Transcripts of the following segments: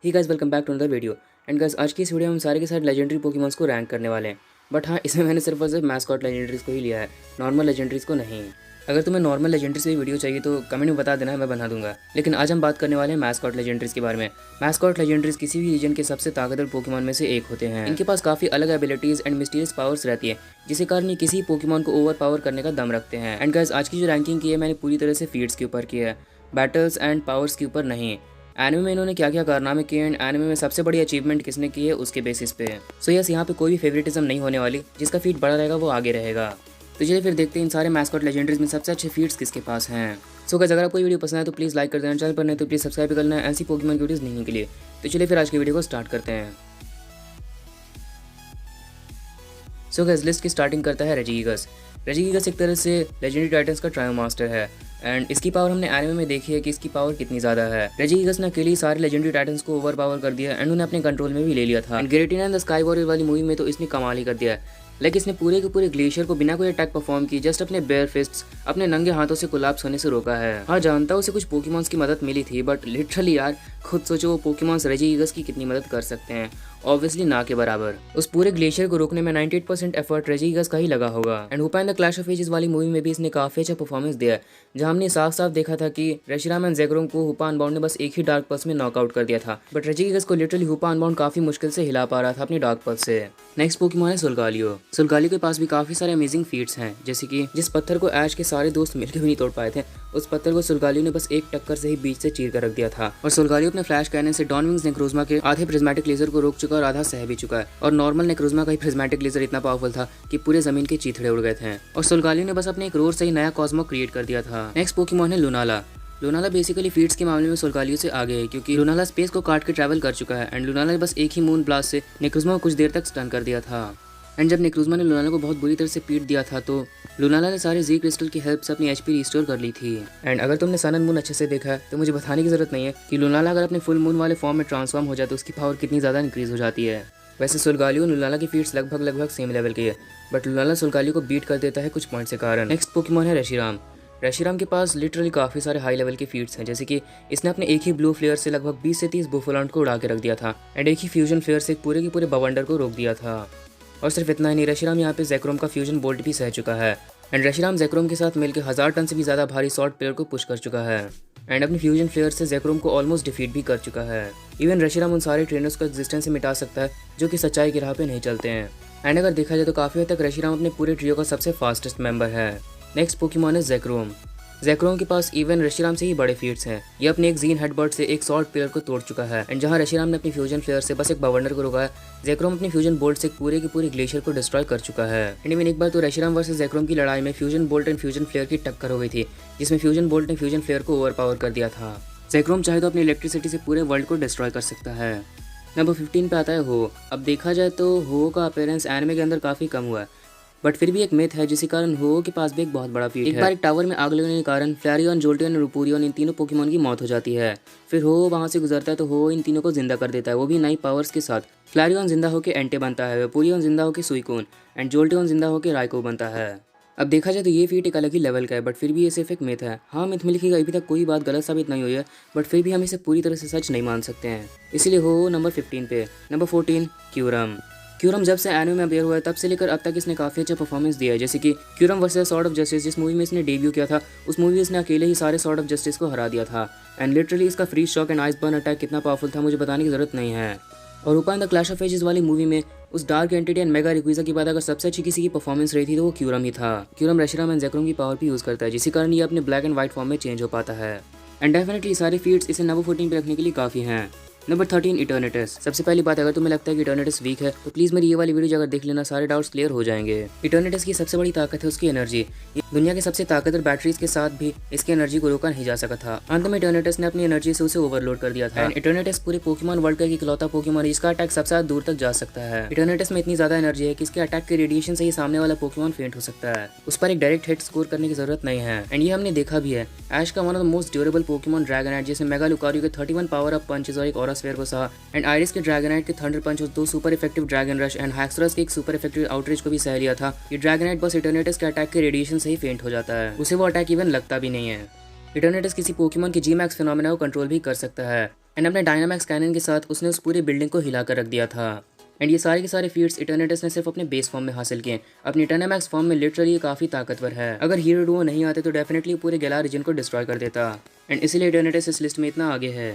He guys welcome back to another video. And guys आज की इस वीडियो में हम सारे के सारे लेजेंडरी पोकेमॉन्स को रैंक करने वाले हैं। बट हाँ, इसमें मैंने सिर्फ और सिर्फ मैस्कॉट लेजेंडरीज को ही लिया है, नॉर्मल लेजेंडरीज को नहीं। अगर तुम्हें नॉर्मल लेजेंडरीज की वीडियो चाहिए तो कमेंट में बता देना, मैं बना दूंगा। लेकिन आज हम बात करने वाले हैं मैस्कॉट लेजेंडरीज के बारे में। मैस्कॉट लेजेंडरीज किसी भी रीजन के सबसे ताकतवर पोकेमॉन में से एक होते हैं। इनके पास काफी अलग एबिलिटीज एंड मिस्टीरियस पावर्स रहती है, जिसके कारण ये किसी पोकेमॉन को ओवर पावर करने का दम रखते हैं। एंड गाइस आज की जो रैंकिंग की है मैंने पूरी तरह से फीड्स के ऊपर की है, बैटल्स एंड पावर्स के ऊपर नहीं। एनिमे में इन्होंने क्या क्या कारनामे किए एंड एनिमे में सबसे बड़ी अचीवमेंट किसने की है उसके बेसिस पे। सो यस, यहाँ पे कोई भी फेवरेटिज्म नहीं होने वाली, जिसका फीड बड़ा रहेगा वो आगे रहेगा। तो चलिए फिर देखते हैं इन सारे मैस्कॉट लेजेंडरीज में सबसे अच्छे फीड्स किसके पास हैं। सो गाइस अगर आपको वीडियो पसंद है तो प्लीज़ लाइक कर देना, चैनल पर नहीं तो प्लीज़ सब्सक्राइब कर लेना ऐसी पोकेमॉन वीडियोस नहीं के लिए। तो चलिए फिर आज की वीडियो को स्टार्ट करते हैं। सो गाइस लिस्ट की स्टार्टिंग करता है रेजिगिगस। रेजिगिगस एक तरह से लेजेंडरी टाइटन्स का ट्रायो मास्टर है एंड इसकी पावर हमने एनिमे में देखी है कि इसकी पावर कितनी ज़्यादा है। रेजिगिगस ने अकेले सारे लेजेंडरी टाइटन्स को ओवर पावर कर दिया एंड उन्हें अपने कंट्रोल में भी ले लिया था। And Giratina and the sky warrior वाली मूवी में तो इसने कमाल ही कर दिया है। लाइक इसने पूरे के पूरे ग्लेशियर को बिना कोई अटैक परफॉर्म की जस्ट अपने बेयर फिस्ट्स, अपने नंगे हाथों से कोलैप्स होने से रोका है। हाँ जानता हूँ उसे कुछ पोकेमॉन्स की मदद मिली थी, बट लिटरली यार खुद सोचो वो पोकेमॉन्स रेजिगिगस की कितनी मदद कर सकते हैं। ऑब्वियसली ना के बराबर। उस पूरे ग्लेशियर को रोकने में 98% एफर्ट रेजिगिगस का ही लगा होगा। And Hoopa in the clash of ages वाली मूवी में भी इसने काफी अच्छा परफॉर्मेंस दिया है, जहां हमने साफ साफ देखा था कि रेशिराम एंड ज़ेगरोम को हुपा अनबाउंड ने बस एक ही डार्क पल्स में नॉकआउट कर दिया था, बट रेजिगिगस को लिटरली हुपा अनबाउंड काफी मुश्किल से हिला पा रहा था अपनी डार्क पल्स से। नेक्स्ट पोकेमॉन है सोल्गालियो। सोल्गालियो के पास भी काफी सारे अमेजिंग फीट्स हैं, जैसे कि जिस पत्थर को ऐश के सारे दोस्त मिलकर भी नहीं तोड़ पाए थे, उस पत्थर को सोल्गालियो ने बस एक टक्कर से ही बीच से चीर कर रख दिया था। और सोल्गालियो अपने फ्लैश कैनन से डॉनविंग्स नेक्रोजमा के आधे प्रिज्मेटिक लेजर को रोक चुका और आधा सह भी चुका है। और नॉर्मल नेक्रोजमा का ही प्रिज्मेटिक लेजर इतना पावरफुल था कि पूरे जमीन के चीथड़े उड़ गए थे। और सोल्गालियो ने बस अपने एक रोर से ही नया कॉस्मो क्रिएट कर दिया था। नेक्स्ट पोकेमॉन है लुनाला। लुनाला बेसिकली फीट्स के मामले में सोल्गालियो से आगे है, क्योंकि लुनाला स्पेस को काट के ट्रैवल कर चुका है एंड लुनाला ने बस एक ही मून ब्लास्ट से नेक्रोजमा को कुछ देर तक स्टन कर दिया था। एंड जब नेक्रोजमा ने लुनाला को बहुत बुरी तरह से पीट दिया था तो लुनाला ने सारे जी क्रिस्टल की हेल्प से अपनी एचपी रिस्टोर कर ली थी। एंड अगर तुमने सन एंड मून अच्छे से देखा है तो मुझे बताने की जरूरत नहीं है कि लुनाला अगर अपने फुल मून वाले फॉर्म में ट्रांसफॉर्म हो जाए तो उसकी पावर कितनी ज़्यादा इंक्रीज हो जाती है। वैसे सोल्गालियो लुनाला की फीट्स लगभग सेम लेवल की है, बट लुनाला सोल्गालियो को बीट कर देता है कुछ पॉइंट के कारण। नेक्स्ट पोकेमॉन है रेशिराम। रेशिराम के पास लिटरली काफ़ी सारे हाई लेवल के फीट्स हैं, जैसे कि इसने अपने एक ही ब्लू फ्लेयर से लगभग 20 से 30 बुफलाउंड को उड़ा के रख दिया था एंड एक ही फ्यूजन फ्लेयर से पूरे के पूरे बवंडर को रोक दिया था। और सिर्फ इतना ही नहीं, रेशिराम यहाँ पे ज़ेक्रोम का फ्यूजन बोल्ट भी सह चुका है एंड रेशिराम ज़ेक्रोम के साथ मिलकर 1000 टन से भी ज़्यादा भारी सॉर्ड प्लेयर को पुश कर चुका है एंड अपनी फ्यूजन फ्लेयर से ज़ेक्रोम को ऑलमोस्ट डिफीट भी कर चुका है। इवन रेशिराम उन सारे ट्रेनर्स को एग्जिस्टेंस से मिटा सकता है जो कि सच्चाई की राह पे नहीं चलते हैं। एंड अगर देखा जाए तो काफ़ी हद तक रेशिराम अपने पूरे ट्रियो का सबसे फास्टेस्ट मेंबर है। नेक्स्ट पोकेमॉन है ज़ेक्रोम। ज़ेक्रोम के पास इवन रेशिराम से ही बड़े फीट्स हैं। ये अपने एक जीन हेडबर्ड से एक सॉर्ड प्लेयर को तोड़ चुका है एंड जहां रेशिराम ने अपनी फ्यूजन फ्लेयर से बस एक बवंडर को रोका है, ज़ेक्रोम अपनी फ्यूजन बोल्ट से पूरे के पूरे ग्लेशियर को डिस्ट्रॉय कर चुका है। एंड इवन एक बार तो रेशिराम वर्सेस ज़ेक्रोम की लड़ाई में fusion bolt and fusion flare की टक्कर हो गई थी, जिसमें फ्यूजन बोल्ट ने फ्यूजन फ्लेयर को ओवर पावर कर दिया था। ज़ेक्रोम चाहे तो अपनी इलेक्ट्रिसिटी से पूरे वर्ल्ड को डिस्ट्रॉय कर सकता है। नंबर 15 पे आता है हो। अब देखा जाए तो हो का अपीयरेंस एनिमे के अंदर काफ़ी कम हुआ है, बट फिर भी एक मिथ है जिसके कारण हो के पास भी एक बहुत बड़ा फीट है। एक बार एक टावर में आग लगने के कारण फ्लैरियन, जोल्टियन और रुपूरियन इन तीनों पोकेमॉन की मौत हो जाती है। फिर हो वहाँ से गुजरता है तो हो इन तीनों को जिंदा कर देता है, वो भी नई पावर्स के साथ। फ्लैरियन जिंदा होकर एंटे बनता है, रुपूरियन जिंदा होकर सुइकोन एंड जोल्टियन जिंदा होकर राइको बनता है। अब देखा जाए तो ये फीट एक अलग ही लेवल का है, बट फिर भी ये सिर्फ एक मिथ है। हाँ, मिथ में लिखी गई अभी तक कोई बात गलत साबित नहीं हुई है, बट फिर भी हम इसे पूरी तरह से सच नहीं मान सकते हैं, इसीलिए हो नंबर 15 पे। नंबर 14 क्यूरम। क्यूरम जब से एनिमे में अपेयर हुआ है तब से लेकर अब तक इसने काफ़ी अच्छा परफॉर्मेंस दिया है, जैसे कि क्यूरम वर्सेस सॉर्ड ऑफ जस्टिस जिस मूवी में इसने डेब्यू किया था, उस मूवी में इसने अकेले ही सारे सॉर्ड ऑफ जस्टिस को हरा दिया था एंड लिटरली इसका freeze shock and ice burn attack कितना पावरफुल था मुझे बताने की जरूरत नहीं है। और Hoopa in the clash of ages वाली मूवी में उस dark entity and mega Rayquaza के बाद अगर सबसे अच्छी किसी की परफॉर्मेंस रही थी तो वो क्यूरम ही था। क्यूरम रेशिराम एंड ज़ेक्रोम की पावर भी यूज़ करता है, जिसके कारण ये अपने ब्लैक एंड व्हाइट फॉर्म में चेंज हो पाता है एंड डेफिनेटली सारे फीट्स इसे नंबर 14 पे रखने के लिए काफ़ी हैं। नंबर 13 इटर्निटस। सबसे पहली बात, अगर तुम्हें लगता है कि इटर्निटस वीक है तो प्लीज़ मेरी ये वाली वीडियो अगर देख लेना, सारे डाउट्स क्लियर हो जाएंगे। इटर्निटस की सबसे बड़ी ताकत है उसकी एनर्जी। दुनिया के सबसे ताकतवर बैटरीज के साथ भी इसकी एनर्जी को रोका नहीं जा सका था। अंत में इटर्निटस ने अपनी एनर्जी से उसे ओवरलोड कर दिया था एंड इटर्निटस पूरे पोकेमॉन वर्ल्ड का एक इकलौता पोकेमॉन है जिसका अटैक सबसे ज्यादा दूर तक जा सकता है। इटर्निटस में इतनी ज्यादा एनर्जी है कि इसके अटैक के रेडिएशन से ही सामने वाला पोकेमॉन फेंट हो सकता है, उस पर एक डायरेक्ट हिट स्कोर करने की जरूरत नहीं है। एंड ये हमने देखा भी है, ऐश का one of the most durable Pokemon Dragonite जिसने मेगा लुकारियो के 31 पावर अप पंचेस और एक ऑरा स्फीयर को सहा एंड आयरिस के ड्रैगनाइट के थंडर पंच और 2 super effective dragon rush and Haxorus के एक सुपर इफेक्टिव आउटरीच को भी सह लिया था। ये ड्रैगनाइट बस इटर्निटस के अटैक के रेडिएशन से ही फेंट हो जाता है, उसे वो अटैक इवन लगता भी नहीं है। इटर्निटस किसी पोकेमॉन के जी मैक्स फिनोमेना को कंट्रोल भी कर सकता है एंड अपने डायनामैक्स कैनन के साथ उसने उस पूरी बिल्डिंग को हिला कर रख दिया था। एंड ये सारे के सारे फीट्स इटर्नेटस ने सिर्फ अपने बेस फॉर्म में हासिल किए। अपनी इटर्नामैक्स फॉर्म में लिटरली ये काफ़ी ताकतवर है। अगर हीरो डुओ नहीं आते तो डेफिनेटली पूरे गैलार रीजन को डिस्ट्रॉय कर देता। एंड इसीलिए इटर्नेटस इस लिस्ट में इतना आगे है।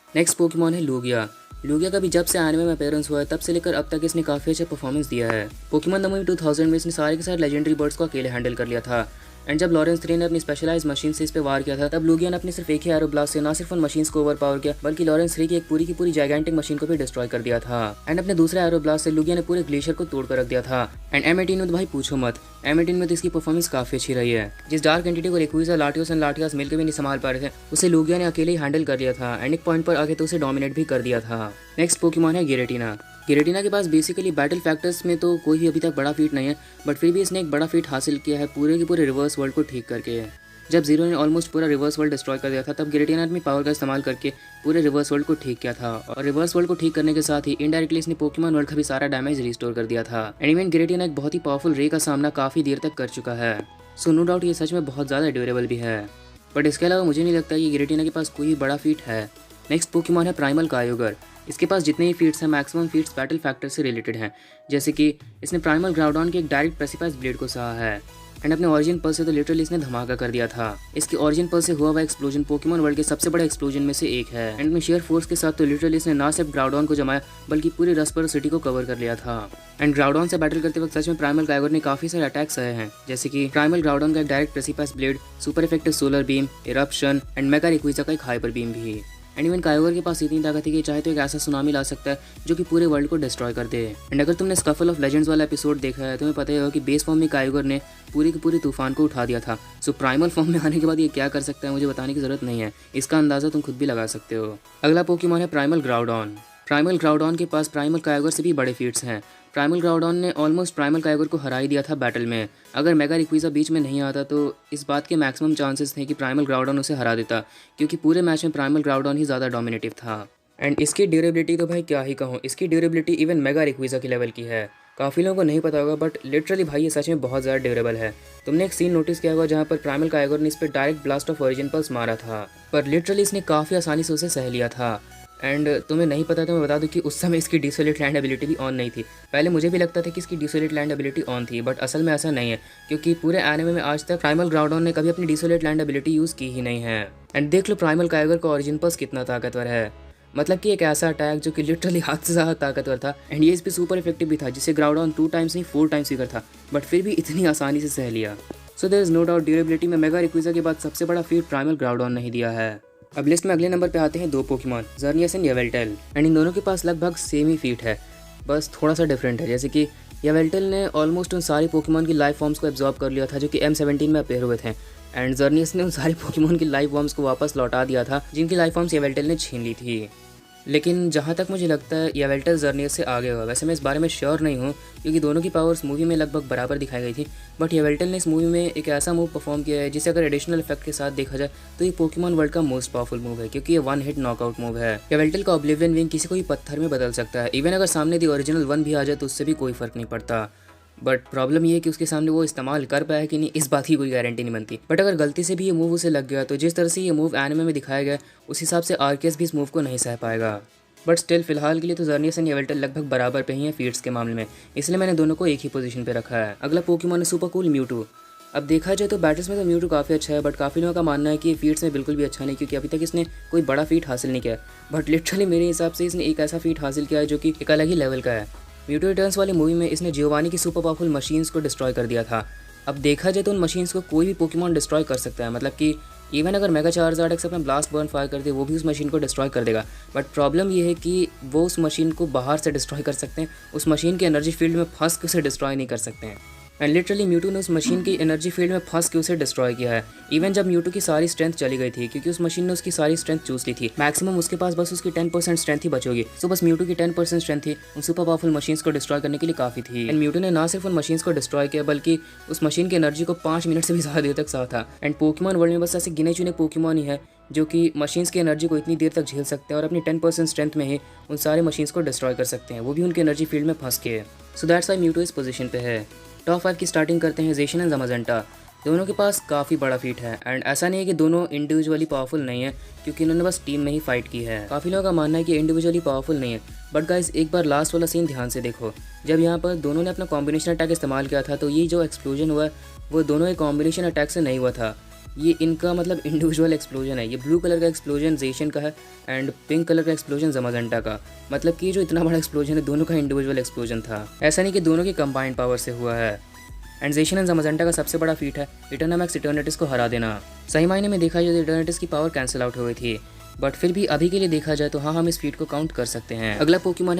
नेक्स्ट पोकेमॉन है लूगिया। लूगिया का भी जब से एनिमे में अपीयरेंस हुआ है तब से लेकर अब तक इसने काफ़ी अच्छा परफॉर्मेंस दिया है। पोकेमॉन द मूवी 2000 में इसने सारे के सारे लेजेंडरी बर्ड्स को अकेले हैंडल कर लिया था। एंड जब लॉरेंस 3 ने अपनी स्पेशलाइज मशीन से इस पे वार किया था तब लूगिया ने अपने सिर्फ एक ही एरो ब्लास्ट से ना सिर्फ उन मशीन्स को ओवर पावर किया बल्कि लॉरेंस 3 की एक पूरी की पूरी जाइगेंटिक मशीन को भी डिस्ट्रॉय कर दिया था। एंड अपने दूसरे एरो ब्लास्ट से लूगिया ने पूरे ग्लेशियर को तोड़ कर रख दिया था। एंड M18 में तो भाई पूछो मत, M18 में तो इसकी परफॉर्मेंस काफी अच्छी रही है। जिस डार्क एंटिटी को रेक्विजा, लाटियोस एंड लाटियास मिलकर भी नहीं संभाल पा रहे थे उसे लूगिया ने अकेले ही हैंडल कर लिया था। एंड एक पॉइंट पर आगे तो उसे डोमिनेट भी कर दिया था। नेक्स्ट पोकेमॉन है गिरेटिना। गिरेटिना के पास बेसिकली बैटल फैक्टर्स में तो कोई भी अभी तक बड़ा फीट नहीं है, बट फिर भी इसने एक बड़ा फीट हासिल किया है पूरे के पूरे रिवर्स वर्ल्ड को ठीक करके। जब जीरो ने ऑलमोस्ट पूरा रिवर्स वर्ल्ड डिस्ट्रॉय कर दिया था तब गिरेटिना ने अपनी पावर का इस्तेमाल करके पूरे रिवर्स वर्ल्ड को ठीक किया था। और रिवर्स वर्ल्ड को ठीक करने के साथ ही इनडायरेक्टली इसने पोकेमॉन वर्ल्ड का भी सारा डैमेज रिस्टोर कर दिया था। एंड इवन गिरेटिना एक बहुत ही पावरफुल रे का सामना काफ़ी देर तक कर चुका है। सो नो डाउट ये सच में बहुत ज़्यादा ड्यूरेबल भी है, बट इसके अलावा मुझे नहीं लगता कि गिरेटिना के पास कोई बड़ा फीट है। नेक्स्ट पोकेमॉन है प्राइमल कायोगर। इसके पास जितने ही फीट्स हैं मैक्सिमम फीट्स बैटल फैक्टर से रिलेटेड हैं, जैसे कि इसने प्राइमल ग्राउडॉन के एक डायरेक्ट प्रेसिपाइज ब्लेड को सहा है। एंड अपने ऑरिजिन पल से तो लिटरली इसने धमाका कर दिया था। इसकी ऑरिजिन पल से हुआ हुआ एक्सप्लोजन पोकेमॉन वर्ल्ड के सबसे बड़े एक्सप्लोजन में से एक है। एंड में शेयर फोर्स के साथ तो लिटरली इसने ना सिर्फ ग्राउडॉन को जमाया बल्कि पूरी रसपर सिटी को कवर कर लिया था। एंड ग्राउडॉन से बैटल करते वक्त सच में प्राइमल कायोगर ने काफी सारे अटैक्स सहे हैं, जैसे कि प्राइमल ग्राउडॉन का एक direct precipice blade, super effective solar beam, eruption and mega Rayquaza का एक हाइपर बीम भी। एंड इवन कायोगर के पास इतनी ताकत है कि चाहे तो एक ऐसा सुनामी ला सकता है जो कि पूरे वर्ल्ड को डिस्ट्रॉय कर दे। एंड अगर तुमने स्कफल ऑफ लेजेंड्स वाला एपिसोड देखा है तुम्हें पता ही होगा कि बेस फॉर्म में कायोगर ने पूरी की पूरी तूफान को उठा दिया था। सो प्राइमल फॉर्म में आने के बाद ये क्या कर सकता है मुझे बताने की जरूरत नहीं है, इसका अंदाजा तुम खुद भी लगा सकते हो। अगला पोकेमॉन है प्राइमल ग्राउडॉन। प्राइमल ग्राउडॉन के पास प्राइमल कायोगर से भी बड़े फीट्स हैं। प्राइमल ग्राउडॉन ने ऑलमोस्ट प्राइमल कायोगर को हरा ही दिया था बैटल में। अगर मेगा रिक्विजा बीच में नहीं आता तो इस बात के मैक्सिमम चांसेस थे कि प्राइमल ग्राउडॉन उसे हरा देता, क्योंकि पूरे मैच में प्राइमल ग्राउडॉन ही ज़्यादा डोमिनेटिव था। एंड इसकी ड्यूरेबिलिटी तो भाई क्या ही कहूँ, इसकी ड्यूरेबिलिटी इवन मेगा रिक्विजा के लेवल की है। काफ़ी लोगों को नहीं पता होगा बट लिटरली भाई ये सच में बहुत ज़्यादा ड्यूरेबल है। तुमने एक सीन नोटिस किया होगा जहाँ पर प्राइमल कायोगर ने इस पर direct blast of origin pulse मारा था, पर लिटरली इसने काफ़ी आसानी से उसे सह लिया था। एंड तुम्हें नहीं पता तो मैं बता दूं कि उस समय इसकी डिसोलेट लैंड एबिलिटी भी ऑन नहीं थी। पहले मुझे भी लगता था कि इसकी डिसोलेट लैंड एबिलिटी ऑन थी, बट असल में ऐसा नहीं है, क्योंकि पूरे एनिमे में आज तक प्राइमल ग्राउडॉन ने कभी अपनी डिसोलेट लैंड एबिलिटी यूज़ की ही नहीं है। एंड देख लो प्राइमल कायोगर का ओरिजिन पल्स कितना ताकतवर है, मतलब कि एक ऐसा अटैक जो कि लिटरली हाथ से ज़्यादा ताकतवर था। एंड ये इस पर सुपर इफेक्टिव भी था, जिससे ग्राउडॉन 2 टाइम्स नहीं 4 टाइम्स वीकर था, बट फिर भी इतनी आसानी से सह लिया। So there is no doubt durability में मेगा रिक्विजा के बाद सबसे बड़ा फीट प्राइमल ग्राउडॉन नहीं दिया है। अब लिस्ट में अगले नंबर पे आते हैं दो पोकेमॉन, ज़र्नियस एंड यवेल्टेल। एंड इन दोनों के पास लगभग सेम ही फीट है, बस थोड़ा सा डिफरेंट है। जैसे कि यवेल्टेल ने ऑलमोस्ट उन सारे पोकेमॉन की लाइफ फॉर्म्स को एब्जॉर्ब कर लिया था जो कि M17 में अपीयर हुए थे। एंड ज़र्नियस ने उन सारे पोकेमॉन की लाइफ फॉर्म्स को वापस लौटा दिया था जिनकी लाइफ फॉर्म्स यवेल्टेल ने छीन ली थी। लेकिन जहाँ तक मुझे लगता है यवेल्टेल ज़र्नियस से आगे होगा। वैसे मैं इस बारे में श्योर नहीं हूँ क्योंकि दोनों की पावर्स मूवी में लगभग बराबर दिखाई गई थी, बट यवेल्टेल ने इस मूवी में एक ऐसा मूव परफॉर्म किया है जिसे अगर एडिशनल इफेक्ट के साथ देखा जाए तो ये पोकेमॉन वर्ल्ड का मोस्ट पावरफुल मूव है, क्योंकि ये 1 हिट नॉकआउट मूव है। यवेल्टेल का ऑब्लिवियन विंग किसी को भी पत्थर में बदल सकता है। इवन अगर सामने दी ओरिजिनल 1 भी आ जाए तो उससे भी कोई फर्क नहीं पड़ता। बट प्रॉब्लम ये है कि उसके सामने वो इस्तेमाल कर पाया कि नहीं, इस बात की कोई गारंटी नहीं बनती। बट अगर गलती से भी ये मूव उसे लग गया तो जिस तरह से ये मूव एनिमे में दिखाया गया उस हिसाब से आर्केस भी इस मूव को नहीं सह पाएगा। बट स्टिल फिलहाल के लिए तो ज़र्नियस एंड यवेल्टेल लगभग बराबर पे ही हैं फीट्स के मामले में, इसलिए मैंने दोनों को एक ही पोजीशन पे रखा है। अगला पोकेमॉन है सुपर कूल म्यूटू। अब देखा जाए तो बैटल्स में तो म्यूटू काफ़ी अच्छा है, बट काफ़ी लोगों का मानना है कि फीट्स में बिल्कुल भी अच्छा नहीं, क्योंकि अभी तक इसने कोई बड़ा फीट हासिल नहीं किया। बट लिटरली मेरे हिसाब से इसने एक ऐसा फीट हासिल किया है जो कि एक अलग ही लेवल का है। म्यूटू रिटर्न्स वाली मूवी में इसने जियोवानी की सुपर पावरफुल मशीन्स को डिस्ट्रॉय कर दिया था। अब देखा जाए तो उन मशीन्स को कोई भी पोकेमॉन डिस्ट्रॉय कर सकता है, मतलब कि इवन अगर मेगा चार्जार्ड एक्स अपना ब्लास्ट बर्न फायर कर दे वो भी उस मशीन को डिस्ट्रॉय कर देगा। बट प्रॉब्लम ये है कि वो उस मशीन को बाहर से डिस्ट्रॉय कर सकते हैं, उस मशीन के एनर्जी फील्ड में फंस के उसे डिस्ट्रॉय नहीं कर सकते हैं। एंड लिटरली म्यूटू ने उस मशीन की एनर्जी फील्ड में फंस के उसे डिस्ट्रॉय किया है। इवन जब म्यूटू की सारी स्ट्रेंथ चली गई थी, क्योंकि उस मशीन ने उसकी सारी स्ट्रेंथ चूस ली थी, मैक्सिमम उसके पास बस उसकी 10% स्ट्रेंथ ही बचोगी। सो बस म्यूटू की 10% स्ट्रेंथ थी उन सुपर पावरफुल मशीन्स को डिस्ट्रॉय करने के लिए काफ़ी थी। एंड म्यूटू ने ना सिर्फ उन मशीन्स को डिस्ट्रॉय किया बल्कि उस मशीन की एनर्जी को 5 मिनट से भी ज़्यादा देर तक सहा था। एंड पोकेमॉन वर्ल्ड में बस ऐसे गिने चुने पोकेमॉन ही है जो कि मशीन्स की एनर्जी को इतनी देर तक झेल सकते हैं और अपनी 10% स्ट्रेंथ में ही उन सारे मशीन्स को डिस्ट्रॉय कर सकते हैं, वो भी उनकी एनर्जी फील्ड में फंस के। सो दैट्स व्हाई म्यूटू इस पोजीशन पे है। टॉप 5 की स्टार्टिंग करते हैं ज़ेशन एंड ज़माज़ेंटा। दोनों के पास काफ़ी बड़ा फीट है एंड ऐसा नहीं है कि दोनों इंडिविजुअली पावरफुल नहीं है, क्योंकि इन्होंने बस टीम में ही फाइट की है। काफ़ी लोगों का मानना है कि इंडिविजुअली पावरफुल नहीं है, बट गाइस एक बार लास्ट वाला सीन ध्यान से देखो। जब यहाँ पर दोनों ने अपना कॉम्बिनेशन अटैक इस्तेमाल किया था तो ये जो एक्सप्लोजन हुआ है वो दोनों एक कॉम्बिनेशन अटैक से नहीं हुआ था, ये इनका मतलब इंडिविजुअल एक्सप्लोजन है। ये ब्लू कलर का एक्सप्लोजन जेशन का है एंड पिंक कलर का एक्सप्लोजन जमाजेंटा का। मतलब कि जो इतना बड़ा एक्सप्लोजन है दोनों का इंडिविजुअल एक्सप्लोजन था, ऐसा नहीं कि दोनों की कंबाइंड पावर से हुआ है। एंड जेशन एंड जमाजेंटा का सबसे बड़ा फीट है इटरनामैक्स इटर्निटीज को हरा देना। सही मायने में देखा जाए तो इटर्निटीज की पावर कैंसिल आउट हो गई थी, बट फिर भी अभी के लिए देखा जाए तो हाँ, हम इस फीट को काउंट कर सकते हैं। अगला पोकेमॉन